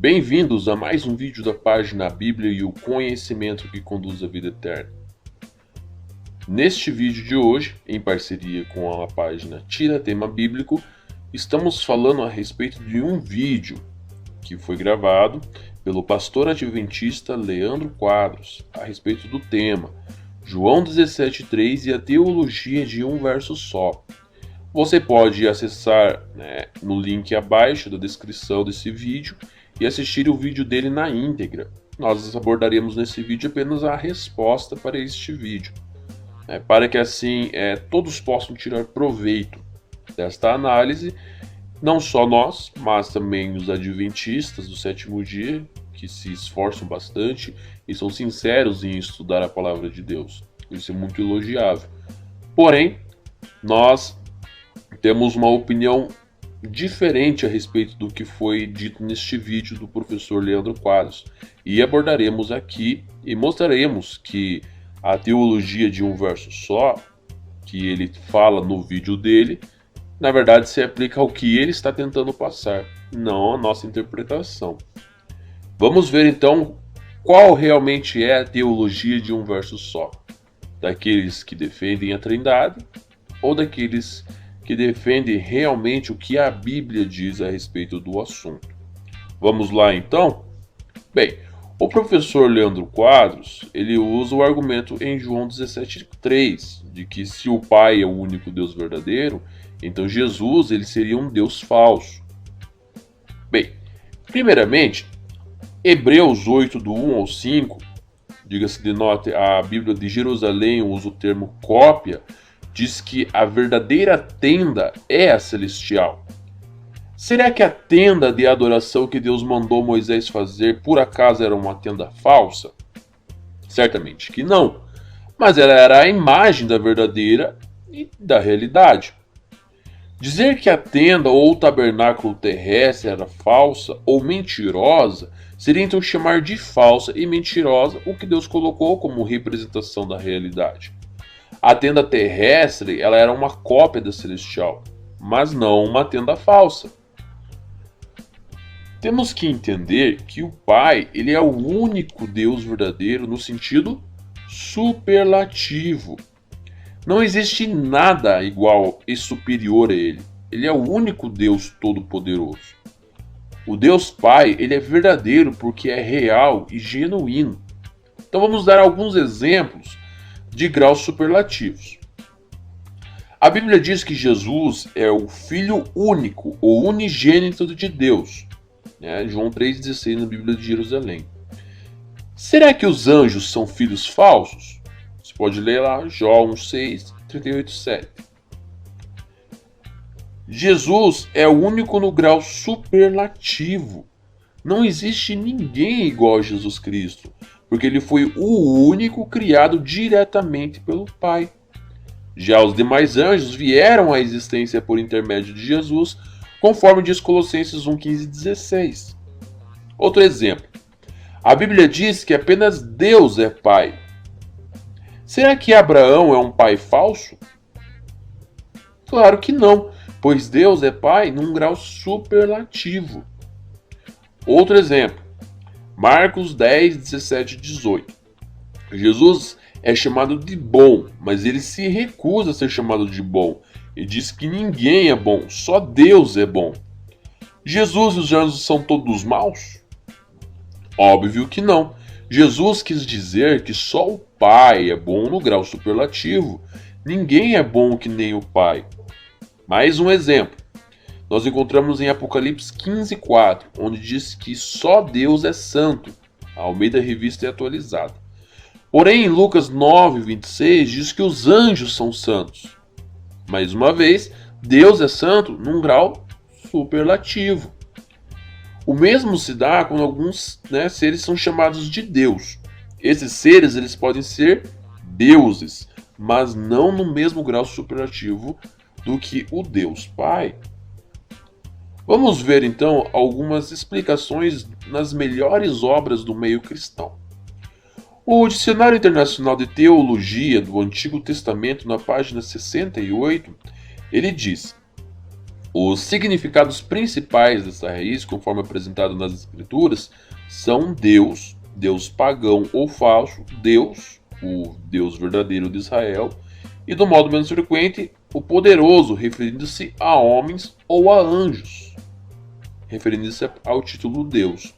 Bem-vindos a mais um vídeo da página Bíblia e o Conhecimento que Conduz à Vida Eterna. Neste vídeo de hoje, em parceria com a página Tira Tema Bíblico, estamos falando a respeito de um vídeo que foi gravado pelo pastor adventista Leandro Quadros a respeito do tema João 17,3 e a teologia de um verso só. Você pode acessar no link abaixo da descrição desse vídeo e assistir o vídeo dele na íntegra. Nós abordaremos nesse vídeo apenas a resposta para este vídeo, para que assim todos possam tirar proveito desta análise, não só nós, mas também os adventistas do sétimo dia, que se esforçam bastante e são sinceros em estudar a palavra de Deus. Isso é muito elogiável. Porém, nós temos uma opinião diferente a respeito do que foi dito neste vídeo do professor Leandro Quadros, e abordaremos aqui e mostraremos que a teologia de um verso só, que ele fala no vídeo dele, na verdade se aplica ao que ele está tentando passar, não à nossa interpretação. Vamos ver então qual realmente é a teologia de um verso só, daqueles que defendem a Trindade ou daqueles que defende realmente o que a Bíblia diz a respeito do assunto. Vamos lá então? Bem, o professor Leandro Quadros, ele usa o argumento em João 17,3, de que se o Pai é o único Deus verdadeiro, então Jesus ele seria um Deus falso. Bem, primeiramente, Hebreus 8, do 1 ao 5, diga-se de nota, a Bíblia de Jerusalém usa o termo cópia, diz que a verdadeira tenda é a celestial. Será que a tenda de adoração que Deus mandou Moisés fazer por acaso era uma tenda falsa? Certamente que não, mas ela era a imagem da verdadeira e da realidade. Dizer que a tenda ou o tabernáculo terrestre era falsa ou mentirosa seria então chamar de falsa e mentirosa o que Deus colocou como representação da realidade. A tenda terrestre ela era uma cópia da celestial, mas não uma tenda falsa. Temos que entender que o Pai ele é o único Deus verdadeiro no sentido superlativo. Não existe nada igual e superior a ele. Ele é o único Deus todo-poderoso. O Deus Pai ele é verdadeiro porque é real e genuíno. Então vamos dar alguns exemplos de graus superlativos. A Bíblia diz que Jesus é o Filho único ou unigênito de Deus. João 3,16 na Bíblia de Jerusalém. Será que os anjos são filhos falsos? Você pode ler lá Jó 1,6, 38,7. Jesus é o único no grau superlativo. Não existe ninguém igual a Jesus Cristo, porque ele foi o único criado diretamente pelo Pai. Já os demais anjos vieram à existência por intermédio de Jesus, conforme diz Colossenses 1,15 e 16. Outro exemplo. A Bíblia diz que apenas Deus é Pai. Será que Abraão é um pai falso? Claro que não, pois Deus é Pai num grau superlativo. Outro exemplo. Marcos 10, 17 e 18. Jesus é chamado de bom, mas ele se recusa a ser chamado de bom. E diz que ninguém é bom, só Deus é bom. Jesus e os anjos são todos maus? Óbvio que não. Jesus quis dizer que só o Pai é bom no grau superlativo. Ninguém é bom que nem o Pai. Mais um exemplo. Nós encontramos em Apocalipse 15,4, onde diz que só Deus é santo. A Almeida Revista é atualizada. Porém, em Lucas 9,26 diz que os anjos são santos. Mais uma vez, Deus é santo num grau superlativo. O mesmo se dá quando alguns seres são chamados de Deus. Esses seres eles podem ser deuses, mas não no mesmo grau superlativo do que o Deus Pai. Vamos ver então algumas explicações nas melhores obras do meio cristão. O Dicionário Internacional de Teologia do Antigo Testamento, na página 68, ele diz: Os significados principais dessa raiz, conforme apresentado nas Escrituras, são Deus, Deus pagão ou falso, Deus, o Deus verdadeiro de Israel, e do modo menos frequente, o poderoso, referindo-se a homens ou a anjos, referindo-se ao título Deus.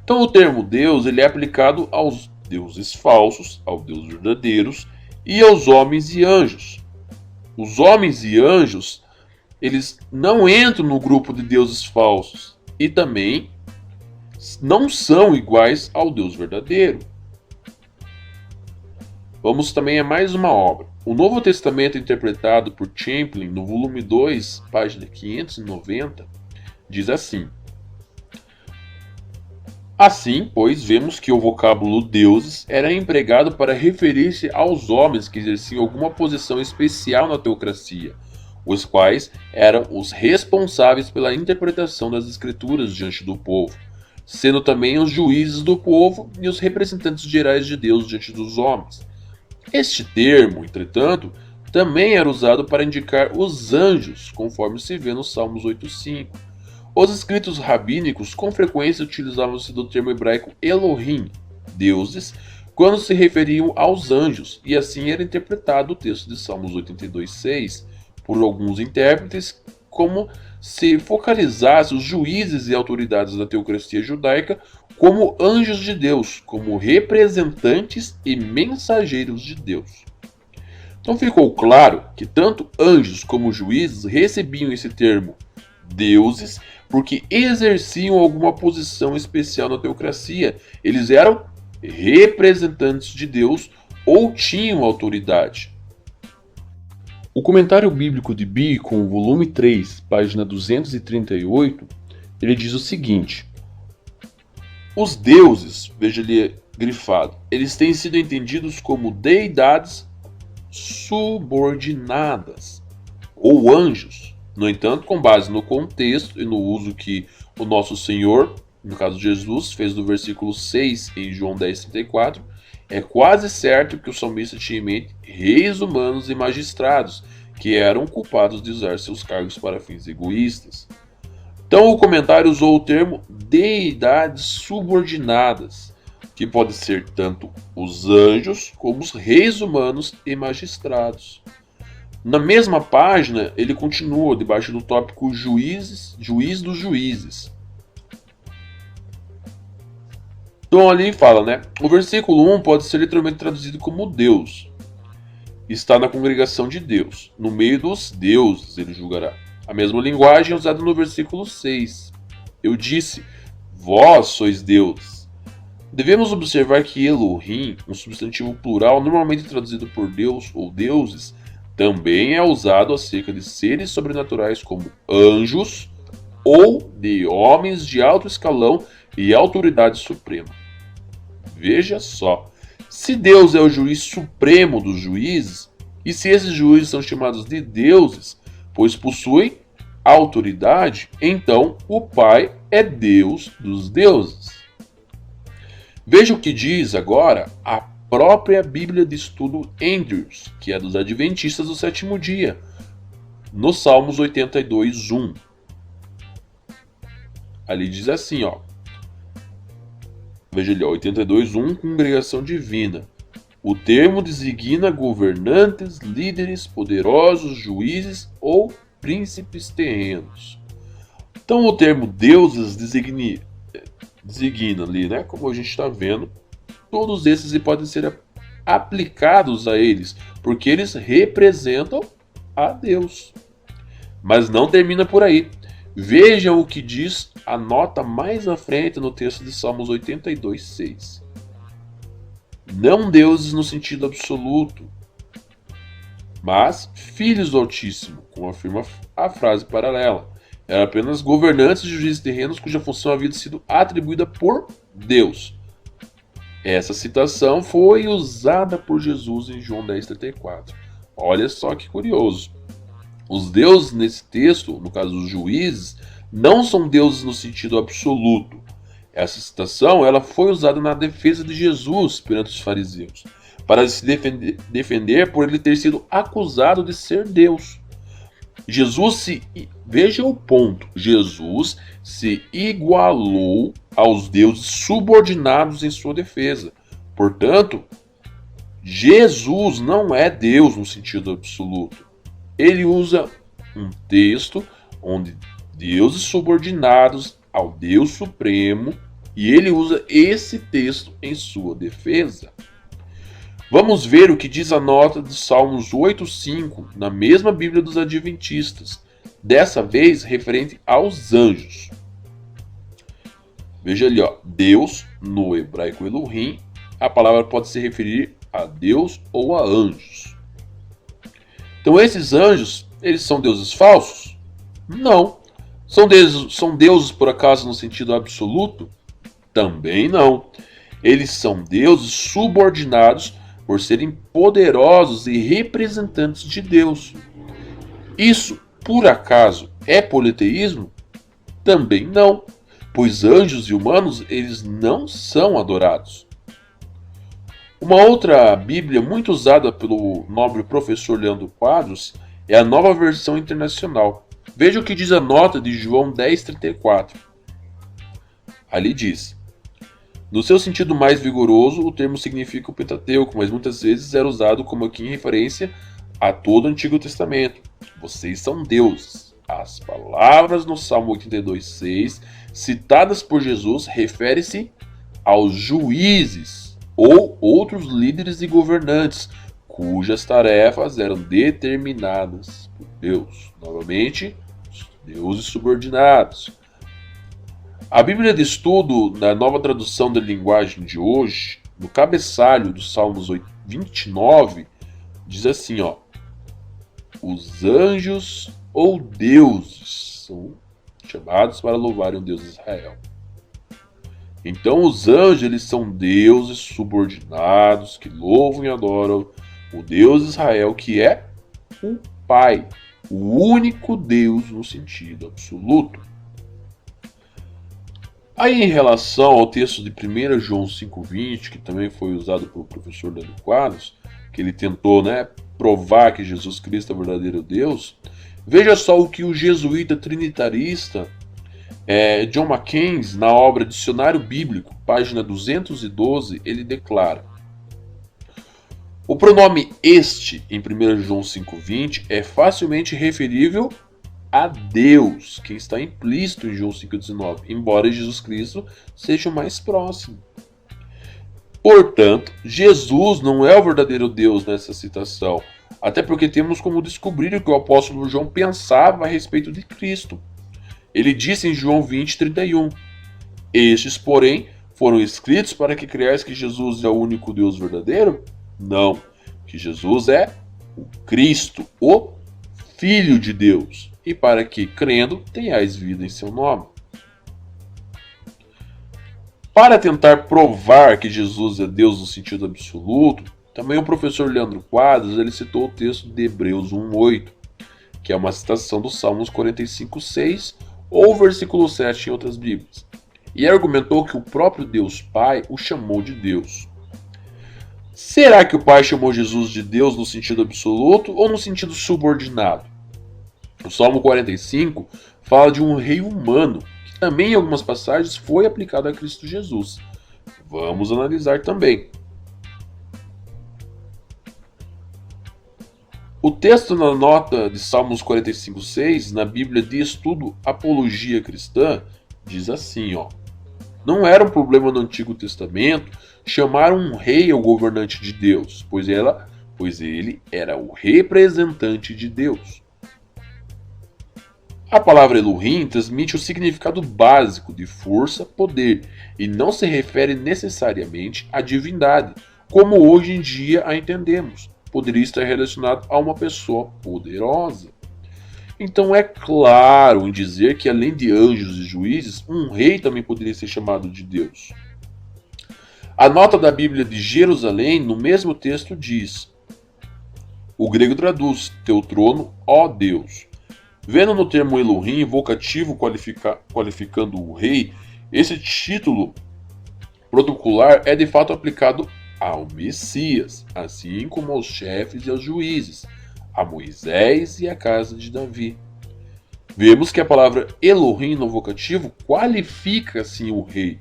Então o termo Deus ele é aplicado aos deuses falsos, aos deuses verdadeiros e aos homens e anjos. Os homens e anjos, eles não entram no grupo de deuses falsos e também não são iguais ao Deus verdadeiro. Vamos também a mais uma obra. O Novo Testamento interpretado por Champlin no volume 2, página 590, diz assim: Assim, pois, vemos que o vocábulo deuses era empregado para referir-se aos homens que exerciam alguma posição especial na teocracia, os quais eram os responsáveis pela interpretação das escrituras diante do povo, sendo também os juízes do povo e os representantes gerais de Deus diante dos homens. Este termo, entretanto, também era usado para indicar os anjos, conforme se vê no Salmos 8,5. Os escritos rabínicos com frequência utilizavam-se do termo hebraico Elohim, deuses, quando se referiam aos anjos, e assim era interpretado o texto de Salmos 82,6 por alguns intérpretes como se focalizasse os juízes e autoridades da teocracia judaica como anjos de Deus, como representantes e mensageiros de Deus. Então ficou claro que tanto anjos como juízes recebiam esse termo deuses porque exerciam alguma posição especial na teocracia. Eles eram representantes de Deus ou tinham autoridade. O comentário bíblico de Bacon, volume 3, página 238, ele diz o seguinte: os deuses, veja ali grifado, eles têm sido entendidos como deidades subordinadas, ou anjos. No entanto, com base no contexto e no uso que o nosso Senhor, no caso de Jesus, fez do versículo 6 em João 10,34, é quase certo que o salmista tinha em mente reis humanos e magistrados, que eram culpados de usar seus cargos para fins egoístas. Então o comentário usou o termo deidades subordinadas, que pode ser tanto os anjos como os reis humanos e magistrados. Na mesma página, ele continua debaixo do tópico juízes, juiz dos juízes. Então ali fala, né? O versículo 1 pode ser literalmente traduzido como Deus. Está na congregação de Deus. No meio dos deuses ele julgará. A mesma linguagem é usada no versículo 6. Eu disse, vós sois deuses. Devemos observar que Elohim, um substantivo plural normalmente traduzido por Deus ou deuses, também é usado acerca de seres sobrenaturais como anjos ou de homens de alto escalão e autoridade suprema. Veja só, se Deus é o juiz supremo dos juízes, e se esses juízes são chamados de deuses, pois possuem autoridade, então o Pai é Deus dos deuses. Veja o que diz agora a própria Bíblia de Estudo Andrews, que é dos Adventistas do Sétimo Dia, no Salmos 82:1. Ali diz assim, ó. Veja ali, 82:1, congregação divina. O termo designa governantes, líderes, poderosos, juízes ou príncipes terrenos. Então o termo deuses designa ali, né? Como a gente está vendo, todos esses podem ser aplicados a eles, porque eles representam a Deus. Mas não termina por aí. Vejam o que diz a nota mais à frente no texto de Salmos 82:6. Não deuses no sentido absoluto, mas filhos do Altíssimo, como afirma a frase paralela. Eram apenas governantes e juízes terrenos cuja função havia sido atribuída por Deus. Essa citação foi usada por Jesus em João 10,34. Olha só que curioso. Os deuses nesse texto, no caso dos juízes, não são deuses no sentido absoluto. Essa citação ela foi usada na defesa de Jesus perante os fariseus, para se defender por ele ter sido acusado de ser Deus. Veja o ponto, Jesus se igualou aos deuses subordinados em sua defesa. Portanto, Jesus não é Deus no sentido absoluto. Ele usa um texto onde deuses subordinados ao Deus Supremo, e ele usa esse texto em sua defesa. Vamos ver o que diz a nota de Salmos 8:5 na mesma Bíblia dos Adventistas, dessa vez referente aos anjos. Veja ali, ó, Deus, no hebraico Elohim, a palavra pode se referir a Deus ou a anjos. Então esses anjos, eles são deuses falsos? Não. São deuses por acaso no sentido absoluto? Também não. Eles são deuses subordinados por serem poderosos e representantes de Deus. Isso, por acaso, é politeísmo? Também não, pois anjos e humanos, eles não são adorados. Uma outra Bíblia muito usada pelo nobre professor Leandro Quadros é a Nova Versão Internacional. Veja o que diz a nota de João 10:34. Ali diz: no seu sentido mais vigoroso, o termo significa o Pentateuco, mas muitas vezes era usado como aqui em referência a todo o Antigo Testamento. Vocês são deuses. As palavras no Salmo 82:6, citadas por Jesus, referem-se aos juízes ou outros líderes e governantes, cujas tarefas eram determinadas por Deus. Novamente, os deuses subordinados. A Bíblia de Estudo, na nova tradução da linguagem de hoje, no cabeçalho do Salmos 29, diz assim, ó: os anjos ou deuses são chamados para louvarem o Deus de Israel. Então os anjos, eles são deuses subordinados que louvam e adoram o Deus de Israel, que é o Pai, o único Deus no sentido absoluto. Aí, em relação ao texto de 1 João 5,20, que também foi usado pelo professor Leandro Quadros, que ele tentou, provar que Jesus Cristo é o verdadeiro Deus, veja só o que o jesuíta trinitarista John Mackenzie, na obra Dicionário Bíblico, página 212, ele declara: o pronome este, em 1 João 5,20, é facilmente referível a Deus, que está implícito em João 5,19, embora Jesus Cristo seja o mais próximo. Portanto, Jesus não é o verdadeiro Deus nessa citação, até porque temos como descobrir o que o apóstolo João pensava a respeito de Cristo. Ele disse em João 20:31, estes, porém, foram escritos para que creiais que Jesus é o único Deus verdadeiro? Não, que Jesus é o Cristo, o Filho de Deus, e para que, crendo, tenhais vida em seu nome. Para tentar provar que Jesus é Deus no sentido absoluto, também o professor Leandro Quadros ele citou o texto de Hebreus 1:8, que é uma citação dos Salmos 45:6 ou versículo 7 em outras Bíblias, e argumentou que o próprio Deus Pai o chamou de Deus. Será que o Pai chamou Jesus de Deus no sentido absoluto ou no sentido subordinado? O Salmo 45 fala de um rei humano, que também em algumas passagens foi aplicado a Cristo Jesus. Vamos analisar também. O texto na nota de Salmos 45:6, na Bíblia de Estudo Apologia Cristã, diz assim, ó: não era um problema no Antigo Testamento chamar um rei ao governante de Deus, pois ele era o representante de Deus. A palavra Elohim transmite o significado básico de força, poder, e não se refere necessariamente à divindade, como hoje em dia a entendemos. Poderia estar relacionado a uma pessoa poderosa. Então é claro em dizer que, além de anjos e juízes, um rei também poderia ser chamado de Deus. A nota da Bíblia de Jerusalém, no mesmo texto, diz: o grego traduz, teu trono, ó Deus. Vendo no termo Elohim vocativo qualificando o rei, esse título protocolar é de fato aplicado ao Messias, assim como aos chefes e aos juízes, a Moisés e a casa de Davi. Vemos que a palavra Elohim no vocativo qualifica assim o rei.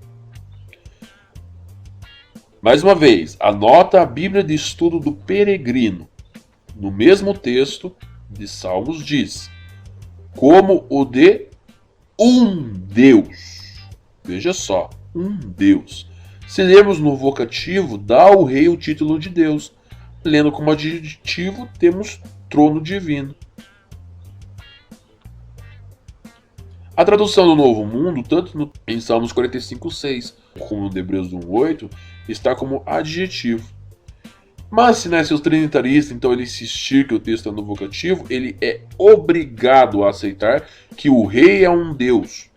Mais uma vez, anota a Bíblia de Estudo do Peregrino. No mesmo texto de Salmos diz: como o de um Deus. Veja só, um Deus. Se lermos no vocativo, dá ao rei o título de Deus. Lendo como adjetivo, temos trono divino. A tradução do Novo Mundo, tanto em Salmos 45:6 como no Hebreus 1:8, está como adjetivo. Mas se nasce os trinitaristas, então ele insistir que o texto é no vocativo, ele é obrigado a aceitar que o rei é um Deus.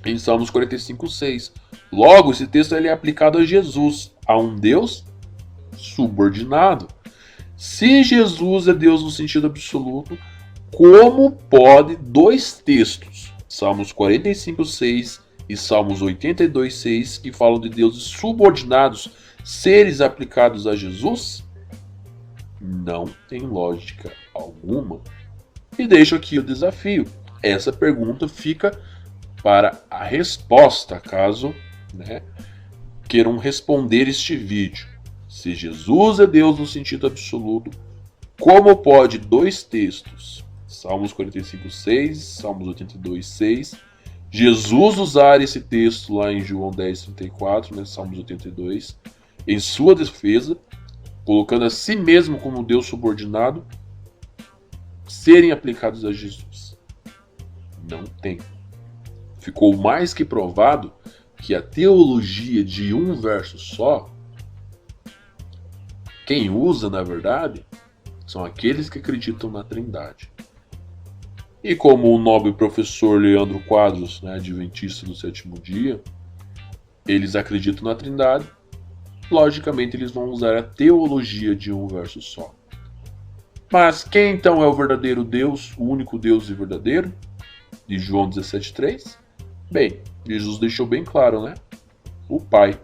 Em Salmos 45:6. Logo, esse texto ele é aplicado a Jesus, a um Deus subordinado. Se Jesus é Deus no sentido absoluto, como pode dois textos, Salmos 45:6 e Salmos 82:6, que falam de deuses subordinados, seres aplicados a Jesus? Não tem lógica alguma. E deixo aqui o desafio. Essa pergunta fica para a resposta, caso queiram responder este vídeo. Se Jesus é Deus no sentido absoluto, como pode dois textos, Salmos 45:6, Salmos 82:6, Jesus usar esse texto lá em João 10:34, Salmos 82, em sua defesa, colocando a si mesmo como Deus subordinado, serem aplicados a Jesus? Não tem. Ficou mais que provado que a teologia de um verso só, quem usa, na verdade, são aqueles que acreditam na Trindade. E como o nobre professor Leandro Quadros, adventista do sétimo dia, eles acreditam na Trindade, logicamente eles vão usar a teologia de um verso só. Mas quem então é o verdadeiro Deus, o único Deus e verdadeiro? De João 17:3? Bem, Jesus deixou bem claro, o Pai.